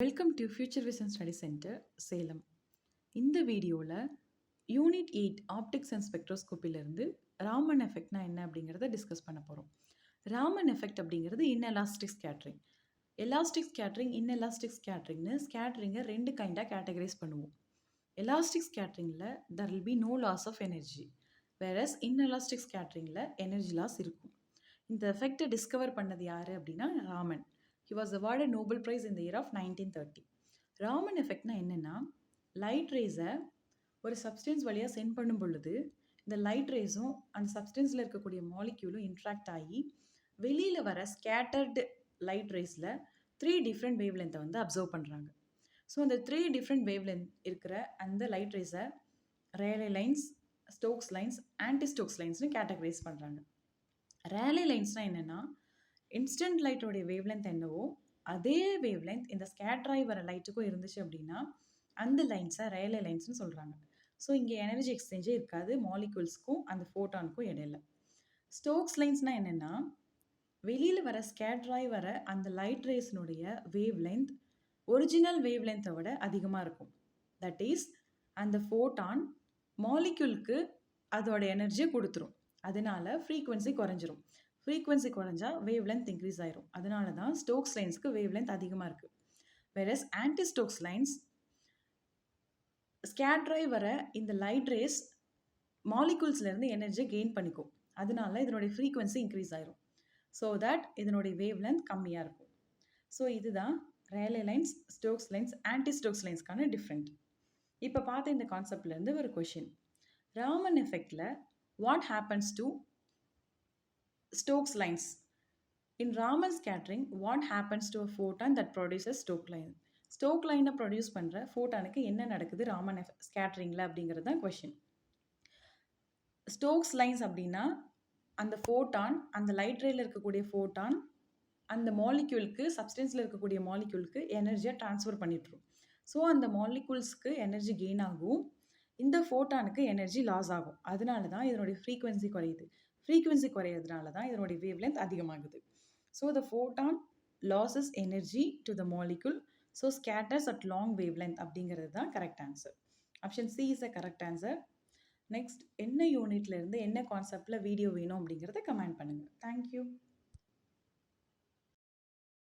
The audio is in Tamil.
Welcome to future vision study center Salem. இந்த வீடியோவில் யூனிட் 8 ஆப்டிக்ஸ் அண்ட் ஸ்பெக்ட்ரோஸ்கோப்பிலிருந்து ராமன் எஃபெக்ட்னா என்ன அப்படிங்கிறத டிஸ்கஸ் பண்ண போகிறோம். ராமன் எஃபெக்ட் அப்படிங்கிறது inelastic scattering. Elastic scattering, inelastic ஸ்கேட்ரிங்னு ஸ்கேட்ரிங்கை ரெண்டு கைண்டாக கேட்டகரைஸ் பண்ணுவோம். எலாஸ்டிக் ஸ்கேட்ரிங்கில் there will be no loss of energy, versus inelastic ஸ்கேட்ரிங்கில் எனர்ஜி லாஸ் இருக்கும். இந்த எஃபெக்டை டிஸ்கவர் பண்ணது யார் அப்படின்னா Raman. He was awarded Nobel Prize in the year of 1930. Raman எஃபெக்ட்னா என்னென்னா, லைட் ரேஸை ஒரு சப்ஸ்டன்ஸ் வழியாக சென்ட் பண்ணும் பொழுது இந்த லைட் ரேஸும் அந்த சப்ஸ்டன்ஸில் இருக்கக்கூடிய மாலிக்யூலும் இன்ட்ராக்ட் ஆகி வெளியில் வர ஸ்கேட்டர்டு லைட் ரேஸில் 3 டிஃப்ரெண்ட் வேவ் லென்த்தை வந்து அப்சர்வ் பண்ணுறாங்க. ஸோ அந்த 3 டிஃப்ரெண்ட் வேவ் லென்த் இருக்கிற அந்த லைட் ரேஸை Rayleigh lines, Stokes lines, anti Stokes லைன்ஸ்னு கேட்டகரைஸ் பண்ணுறாங்க. ரேலே லைன்ஸ்னால் என்னென்னா, இன்ஸ்டன்ட் லைட்டோடைய வேவ் லென்த் என்னவோ அதே வேவ் லென்த் இந்த ஸ்கேட்ராய் வர லைட்டுக்கும் இருந்துச்சு அப்படின்னா அந்த லைன்ஸை ரேலே லைன்ஸ்னு சொல்கிறாங்க. ஸோ இங்கே எனர்ஜி எக்ஸ்சேஞ்சே இருக்காது மாலிகூல்ஸ்க்கும் அந்த ஃபோட்டானுக்கும் இடையில. ஸ்டோக்ஸ் லைன்ஸ்னால் என்னென்னா, வெளியில் வர ஸ்கேட்ராய் வர அந்த லைட் ரேஸ்னுடைய வேவ் லென்த் ஒரிஜினல் வேவ் லென்த்தை விட அதிகமாக இருக்கும். தட் இஸ் அந்த ஃபோட்டான் மாலிக்யூலுக்கு அதோட எனர்ஜியை கொடுத்துரும். அதனால ஃப்ரீக்வன்சி குறைஞ்சிரும். ஃப்ரீக்வன்சி குறைஞ்சா வேவ் லென்த் இன்க்ரீஸ் ஆயிரும். அதனால தான் ஸ்டோக்ஸ் லைன்ஸ்க்கு வேவ் லென்த் அதிகமாக இருக்குது. வேறஸ் ஆன்டி ஸ்டோக்ஸ் லைன்ஸ் ஸ்கேட்ராய் வர இந்த லைட் ரேஸ் மாலிகூல்ஸ்லேருந்து எனர்ஜியை கெயின் பண்ணிக்கும். அதனால இதனுடைய ஃப்ரீக்வன்சி இன்க்ரீஸ் ஆயிரும். ஸோ தட் இதனுடைய வேவ் லென்த் கம்மியாக இருக்கும். ஸோ இதுதான் Rayleigh lines, Stokes lines, anti Stokes லைன்ஸ்க்கான டிஃப்ரெண்ட். இப்போ பார்த்த இந்த கான்செப்ட்லேருந்து ஒரு கொஷின். ராமன் எஃபெக்டில் what happens to Stokes lines? In Raman scattering, what happens to a photon that produces Stokes line? Stokes line produce பண்ணுற ஃபோட்டானுக்கு என்ன நடக்குது ராமன் ஸ்கேட்ரிங்கில் அப்படிங்கிறது தான் கொஷின். ஸ்டோக்ஸ் லைன்ஸ் அப்படின்னா அந்த ஃபோட்டான், அந்த லைட் ரேயில் இருக்கக்கூடிய ஃபோட்டான் அந்த மாலிக்யூலுக்கு, சப்ஸ்டன்ஸில் இருக்கக்கூடிய மாலிக்யூலுக்கு எனர்ஜியை ட்ரான்ஸ்ஃபர் பண்ணிட்டுரும். ஸோ அந்த மாலிக்யூல்ஸ்க்கு எனர்ஜி கெயின் ஆகும், இந்த ஃபோட்டானுக்கு எனர்ஜி லாஸ் ஆகும். அதனால தான் இதனுடைய ஃப்ரீக்வன்சி குறையுது. ஃப்ரீக்வன்சி குறையிறதுனால தான் இதனுடைய வேவ் லென்த் அதிகமாகுது. So the photon losses energy to the molecule, so skaters at long wave length அப்படிங்கிறது தான் correct answer. Option C is a correct answer. Next என்ன யூனிட்லேருந்து என்ன கான்செப்டில் வீடியோ வேணும் அப்படிங்கிறத கமெண்ட் பண்ணுங்கள். தேங்க்யூ.